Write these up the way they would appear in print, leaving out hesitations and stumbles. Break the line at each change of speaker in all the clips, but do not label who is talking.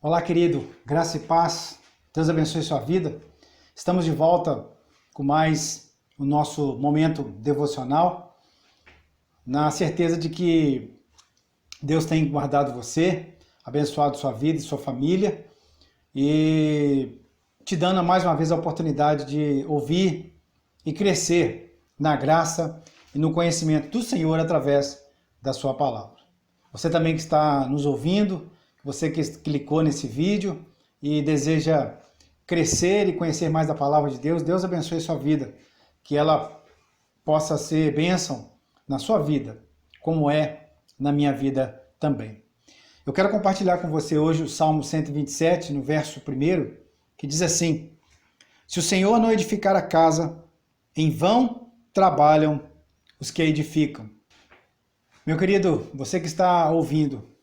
Olá, querido, graça e paz, Deus abençoe sua vida. Estamos de volta com mais o nosso momento devocional, na certeza de que Deus tem guardado você, abençoado sua vida e sua família e te dando mais uma vez a oportunidade de ouvir e crescer na graça e no conhecimento do Senhor através da sua palavra. Você também que está nos ouvindo, você que clicou nesse vídeo e deseja crescer e conhecer mais da palavra de Deus, Deus abençoe sua vida, que ela possa ser bênção na sua vida, como é na minha vida também. Eu quero compartilhar com você hoje o Salmo 127, no verso 1, que diz assim: Se o Senhor não edificar a casa, em vão trabalham os que a edificam. Meu querido, você que está ouvindo,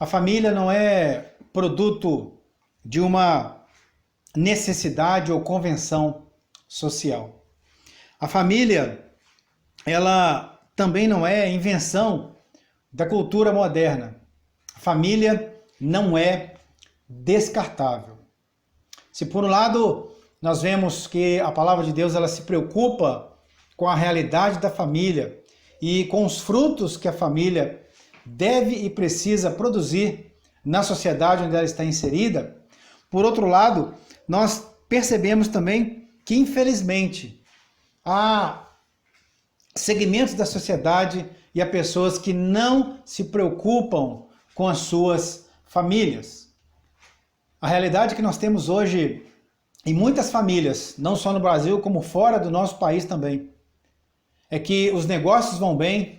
a família não é produto de uma necessidade ou convenção social. A família, ela também não é invenção da cultura moderna. A família não é descartável. Se por um lado nós vemos que a palavra de Deus ela se preocupa com a realidade da família e com os frutos que a família deve e precisa produzir na sociedade onde ela está inserida, por outro lado, nós percebemos também que, infelizmente, há segmentos da sociedade e há pessoas que não se preocupam com as suas famílias. A realidade que nós temos hoje em muitas famílias, não só no Brasil, como fora do nosso país também, é que os negócios vão bem,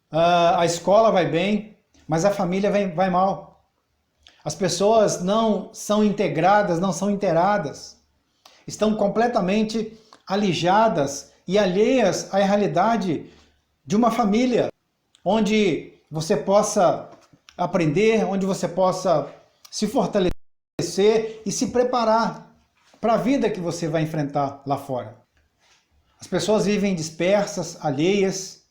a escola vai bem, mas a família vai mal. As pessoas não são integradas, não são inteiradas, estão completamente alijadas e alheias à realidade de uma família, onde você possa aprender, onde você possa se fortalecer e se preparar para a vida que você vai enfrentar lá fora. As pessoas vivem dispersas, alheias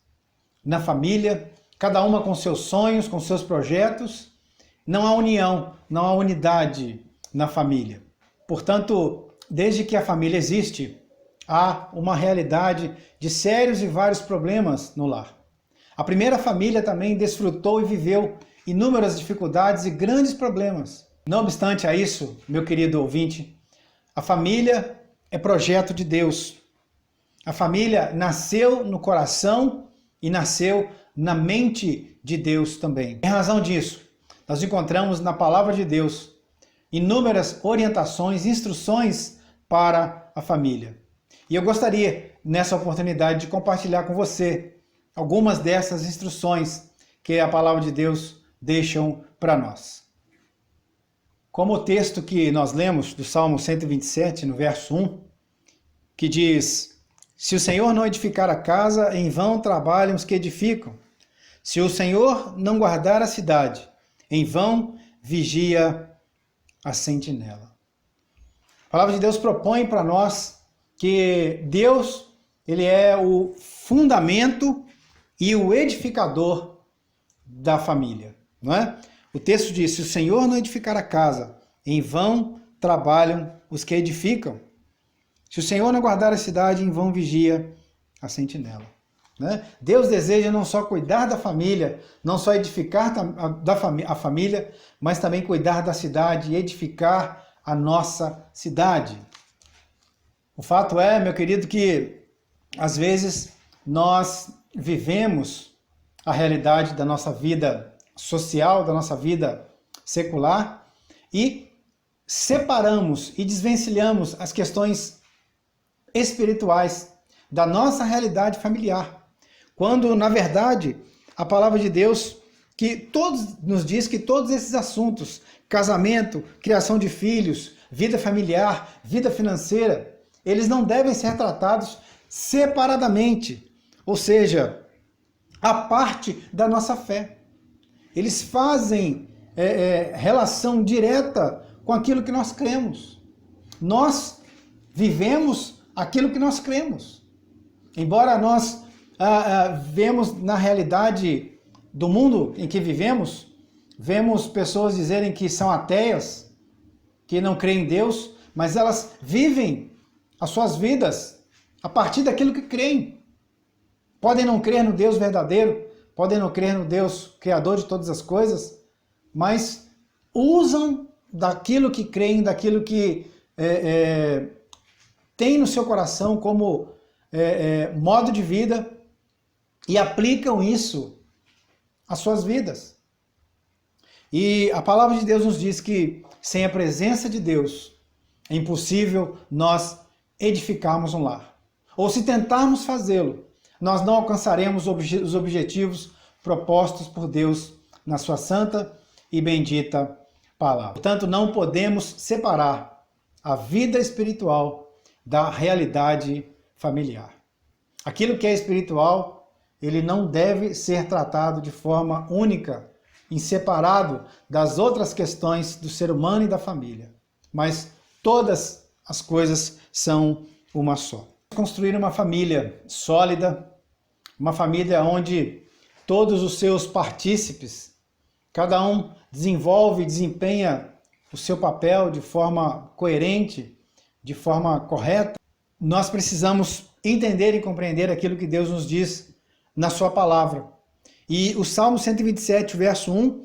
na família, cada uma com seus sonhos, com seus projetos. Não há união, não há unidade na família. Portanto, desde que a família existe, há uma realidade de sérios e vários problemas no lar. A primeira família também desfrutou e viveu inúmeras dificuldades e grandes problemas. Não obstante a isso, meu querido ouvinte, a família é projeto de Deus. A família nasceu no coração e nasceu na mente de Deus também. Em razão disso, nós encontramos na palavra de Deus inúmeras orientações, instruções para a família. E eu gostaria, nessa oportunidade, de compartilhar com você algumas dessas instruções que a palavra de Deus deixa para nós. Como o texto que nós lemos do Salmo 127, no verso 1, que diz: Se o Senhor não edificar a casa, em vão trabalham os que edificam. Se o Senhor não guardar a cidade, em vão vigia a sentinela. A palavra de Deus propõe para nós que Deus, ele é o fundamento e o edificador da família, não é? O texto diz: se o Senhor não edificar a casa, em vão trabalham os que edificam. Se o Senhor não guardar a cidade, em vão vigia a sentinela. Né? Deus deseja não só cuidar da família, não só edificar a família, mas também cuidar da cidade e edificar a nossa cidade. O fato é, meu querido, que às vezes nós vivemos a realidade da nossa vida social, da nossa vida secular e separamos e desvencilhamos as questões espirituais da nossa realidade familiar. Quando, na verdade, a palavra de Deus nos diz que todos esses assuntos, casamento, criação de filhos, vida familiar, vida financeira, eles não devem ser tratados separadamente, ou seja, a parte da nossa fé. Eles fazem relação direta com aquilo que nós cremos. Nós vivemos aquilo que nós cremos. Embora nós vemos na realidade do mundo em que vivemos vemos pessoas dizerem que são ateias, que não creem em Deus, mas elas vivem as suas vidas a partir daquilo que creem. Podem não crer no Deus verdadeiro, podem não crer no Deus criador de todas as coisas, mas usam daquilo que creem, daquilo que tem no seu coração como modo de vida e aplicam isso às suas vidas. E a palavra de Deus nos diz que sem a presença de Deus é impossível nós edificarmos um lar. Ou se tentarmos fazê-lo, nós não alcançaremos os objetivos propostos por Deus na sua santa e bendita palavra. Portanto, não podemos separar a vida espiritual da realidade familiar. Aquilo que é espiritual, ele não deve ser tratado de forma única, inseparado das outras questões do ser humano e da família. Mas todas as coisas são uma só. Construir uma família sólida, uma família onde todos os seus partícipes, cada um desenvolve e desempenha o seu papel de forma coerente, de forma correta. Nós precisamos entender e compreender aquilo que Deus nos diz na sua palavra. E o Salmo 127, verso 1,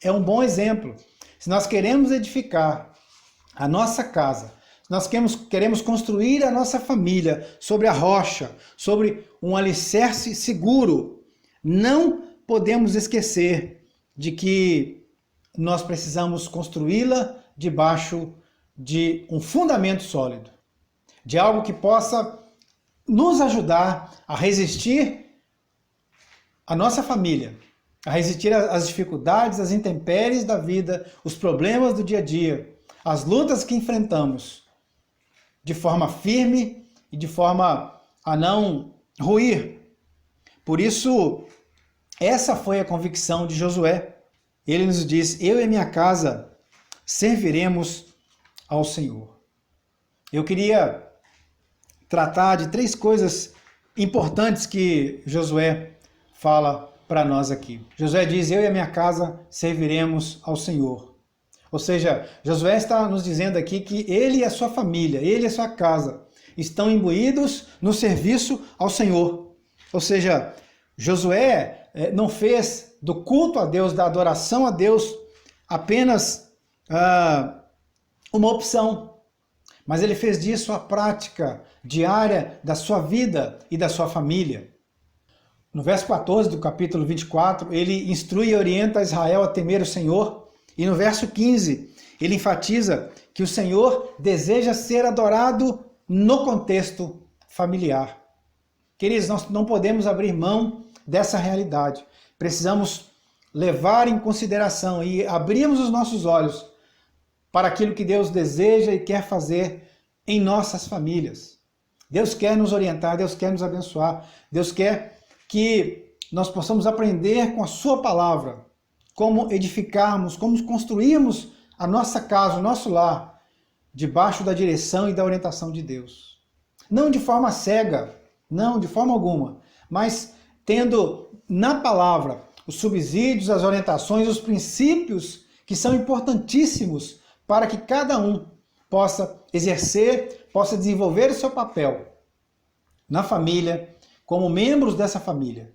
é um bom exemplo. Se nós queremos edificar a nossa casa, se nós queremos construir a nossa família sobre a rocha, sobre um alicerce seguro, não podemos esquecer de que nós precisamos construí-la debaixo de um fundamento sólido, de algo que possa nos ajudar a resistir a nossa família, a resistir às dificuldades, às intempéries da vida, os problemas do dia a dia, as lutas que enfrentamos, de forma firme e de forma a não ruir. Por isso, essa foi a convicção de Josué. Ele nos diz: eu e a minha casa serviremos ao Senhor. Eu queria tratar de 3 coisas importantes que Josué fala para nós aqui. Josué diz: eu e a minha casa serviremos ao Senhor. Ou seja, Josué está nos dizendo aqui que ele e a sua família, ele e a sua casa, estão imbuídos no serviço ao Senhor. Ou seja, Josué não fez do culto a Deus, da adoração a Deus, apenas uma opção, mas ele fez disso a prática diária da sua vida e da sua família. No verso 14 do capítulo 24, ele instrui e orienta Israel a temer o Senhor. E no verso 15, ele enfatiza que o Senhor deseja ser adorado no contexto familiar. Queridos, nós não podemos abrir mão dessa realidade. Precisamos levar em consideração e abrirmos os nossos olhos para aquilo que Deus deseja e quer fazer em nossas famílias. Deus quer nos orientar, Deus quer nos abençoar, Deus quer que nós possamos aprender com a sua palavra como edificarmos, como construirmos a nossa casa, o nosso lar, debaixo da direção e da orientação de Deus. Não de forma cega, não, de forma alguma, mas tendo na palavra os subsídios, as orientações, os princípios que são importantíssimos para que cada um possa exercer, possa desenvolver o seu papel na família, como membros dessa família.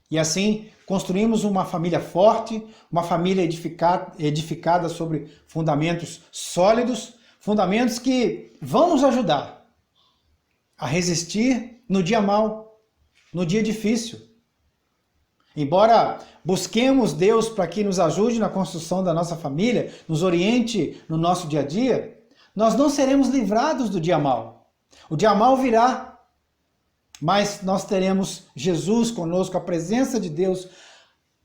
E assim construímos uma família forte, uma família edificada sobre fundamentos sólidos, fundamentos que vão nos ajudar a resistir no dia mau, no dia difícil. Embora busquemos Deus para que nos ajude na construção da nossa família, nos oriente no nosso dia a dia, nós não seremos livrados do dia mau. O dia mau virá, mas nós teremos Jesus conosco, a presença de Deus,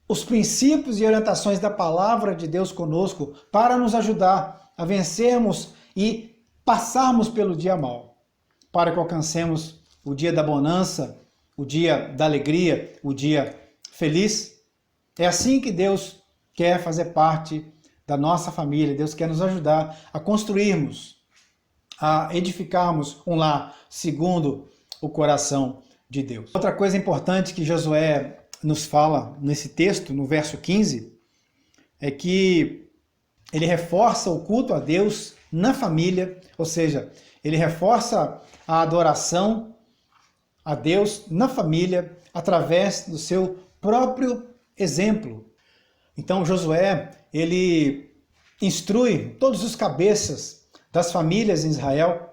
os princípios e orientações da palavra de Deus conosco para nos ajudar a vencermos e passarmos pelo dia mau, para que alcancemos o dia da bonança, o dia da alegria, o dia feliz. É assim que Deus quer fazer parte da nossa família. Deus quer nos ajudar a construirmos, a edificarmos um lar segundo o coração de Deus. Outra coisa importante que Josué nos fala nesse texto, no verso 15, é que ele reforça o culto a Deus na família, ou seja, ele reforça a adoração a Deus na família através do seu próprio exemplo. Então Josué, ele instrui todos os cabeças das famílias em Israel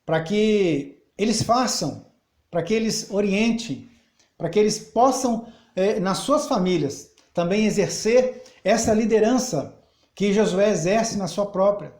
para que eles façam, para que eles orientem, para que eles possam, nas suas famílias, também exercer essa liderança que Josué exerce na sua própria.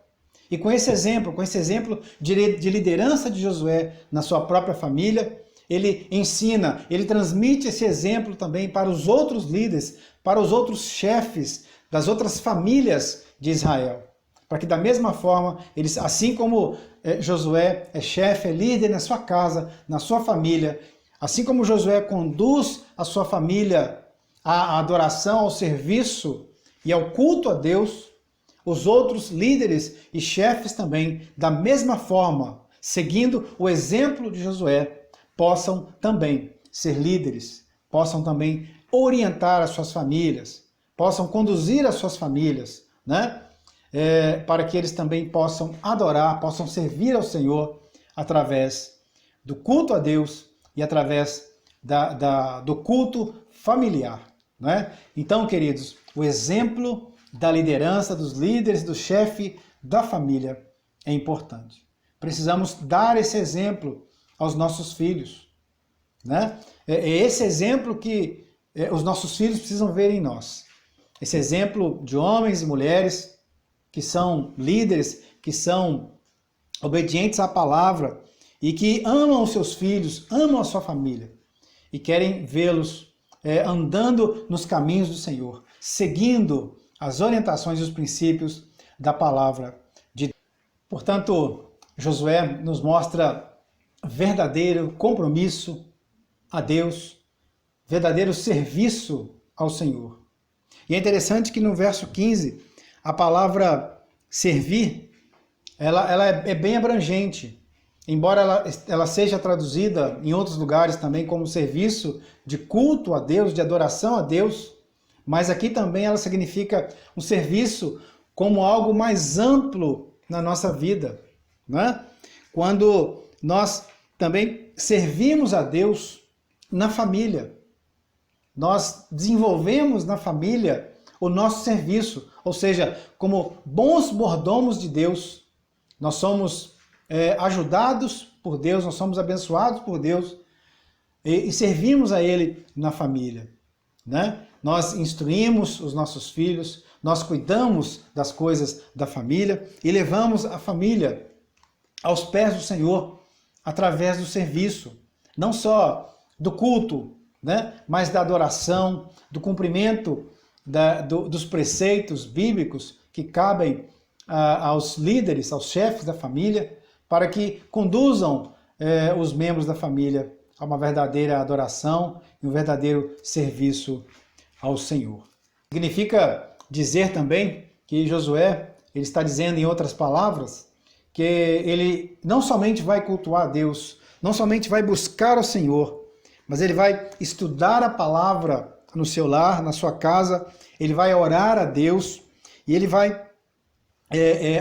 E com esse exemplo de liderança de Josué na sua própria família, ele ensina, ele transmite esse exemplo também para os outros líderes, para os outros chefes das outras famílias de Israel. Para que da mesma forma, eles, assim como Josué é chefe, é líder na sua casa, na sua família, assim como Josué conduz a sua família à adoração, ao serviço e ao culto a Deus, os outros líderes e chefes também, da mesma forma, seguindo o exemplo de Josué, possam também ser líderes, possam também orientar as suas famílias, possam conduzir as suas famílias, né? Para que eles também possam adorar, possam servir ao Senhor através do culto a Deus e através do culto familiar, né? Então, queridos, o exemplo da liderança, dos líderes, do chefe da família é importante. Precisamos dar esse exemplo aos nossos filhos, né? É esse exemplo que os nossos filhos precisam ver em nós. Esse exemplo de homens e mulheres que são líderes, que são obedientes à palavra e que amam os seus filhos, amam a sua família e querem vê-los andando nos caminhos do Senhor, seguindo as orientações e os princípios da palavra de Deus. Portanto, Josué nos mostra verdadeiro compromisso a Deus, verdadeiro serviço ao Senhor. E é interessante que no verso 15, a palavra servir, ela é bem abrangente. Embora ela seja traduzida em outros lugares também como serviço de culto a Deus, de adoração a Deus, mas aqui também ela significa um serviço como algo mais amplo na nossa vida, né? Quando nós também servimos a Deus na família, nós desenvolvemos na família o nosso serviço, ou seja, como bons mordomos de Deus, nós somos ajudados por Deus, nós somos abençoados por Deus e servimos a Ele na família, né? Nós instruímos os nossos filhos, nós cuidamos das coisas da família e levamos a família aos pés do Senhor através do serviço, não só do culto, né? Mas da adoração, do cumprimento dos preceitos bíblicos que cabem aos líderes, aos chefes da família, para que conduzam os membros da família a uma verdadeira adoração e um verdadeiro serviço ao Senhor. Significa dizer também que Josué, ele está dizendo em outras palavras, que ele não somente vai cultuar a Deus, não somente vai buscar o Senhor, mas ele vai estudar a palavra no seu lar, na sua casa, ele vai orar a Deus e ele vai,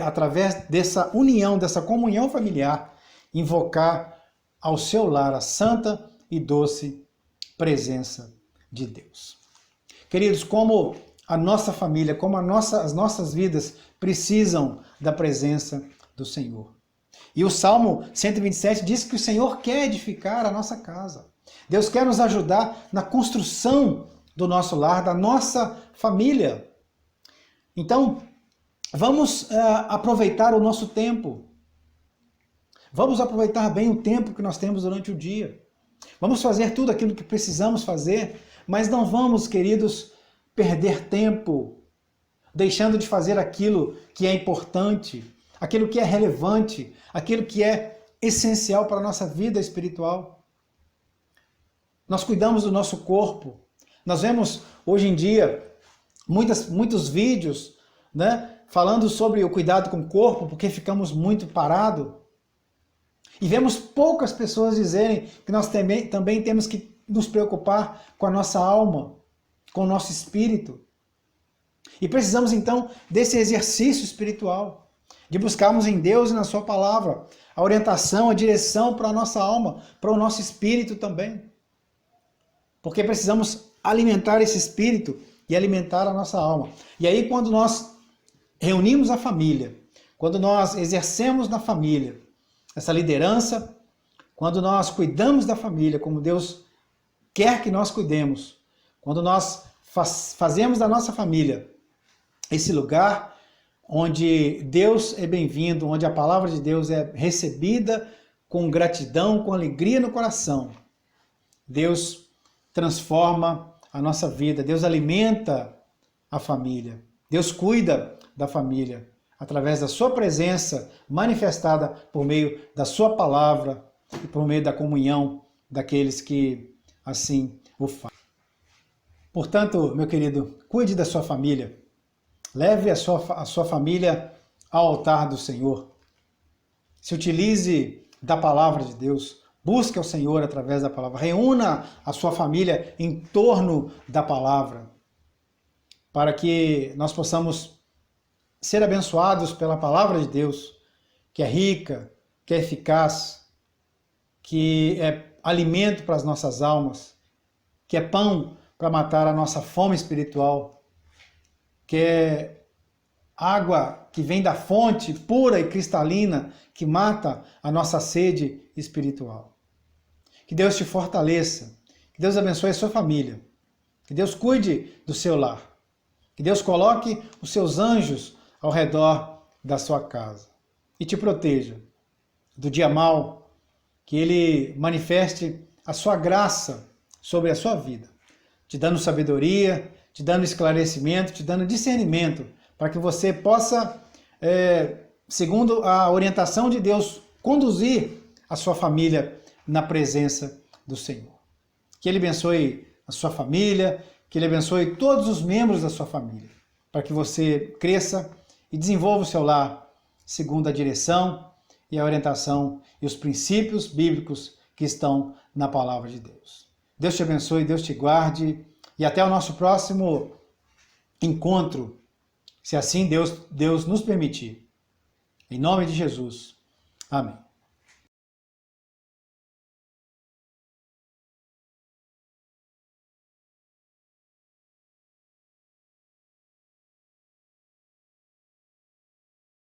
através dessa união, dessa comunhão familiar, invocar ao seu lar a santa e doce presença de Deus. Queridos, como a nossa família, como as nossas vidas precisam da presença do Senhor. E o Salmo 127 diz que o Senhor quer edificar a nossa casa. Deus quer nos ajudar na construção do nosso lar, da nossa família. Então, vamos aproveitar o nosso tempo. Vamos aproveitar bem o tempo que nós temos durante o dia. Vamos fazer tudo aquilo que precisamos fazer, mas não vamos, queridos, perder tempo deixando de fazer aquilo que é importante, aquilo que é relevante, aquilo que é essencial para a nossa vida espiritual. Nós cuidamos do nosso corpo. Nós vemos hoje em dia muitos vídeos, né, falando sobre o cuidado com o corpo, porque ficamos muito parados. E vemos poucas pessoas dizerem que nós também temos que nos preocupar com a nossa alma, com o nosso espírito. E precisamos então desse exercício espiritual, de buscarmos em Deus e na sua palavra a orientação, a direção para a nossa alma, para o nosso espírito também. Porque precisamos alimentar esse espírito e alimentar a nossa alma. E aí quando nós reunimos a família, quando nós exercemos na família essa liderança, quando nós cuidamos da família como Deus quer que nós cuidemos, quando nós fazemos da nossa família esse lugar onde Deus é bem-vindo, onde a palavra de Deus é recebida com gratidão, com alegria no coração, Deus transforma a nossa vida, Deus alimenta a família, Deus cuida da família, através da sua presença manifestada por meio da sua palavra e por meio da comunhão daqueles que assim o fazem. Portanto, meu querido, cuide da sua família, leve a sua família ao altar do Senhor, se utilize da palavra de Deus, busque ao Senhor através da palavra, reúna a sua família em torno da palavra, para que nós possamos ser abençoados pela palavra de Deus, que é rica, que é eficaz, que é alimento para as nossas almas, que é pão para matar a nossa fome espiritual, que é água que vem da fonte pura e cristalina, que mata a nossa sede espiritual. Que Deus te fortaleça, que Deus abençoe a sua família, que Deus cuide do seu lar, que Deus coloque os seus anjos ao redor da sua casa e te proteja do dia mau, que Ele manifeste a sua graça sobre a sua vida, te dando sabedoria, te dando esclarecimento, te dando discernimento, para que você possa, segundo a orientação de Deus, conduzir a sua família na presença do Senhor. Que Ele abençoe a sua família, que Ele abençoe todos os membros da sua família, para que você cresça e desenvolva o seu lar segundo a direção e a orientação e os princípios bíblicos que estão na palavra de Deus. Deus te abençoe, Deus te guarde e até o nosso próximo encontro, se assim Deus nos permitir. Em nome de Jesus. Amém.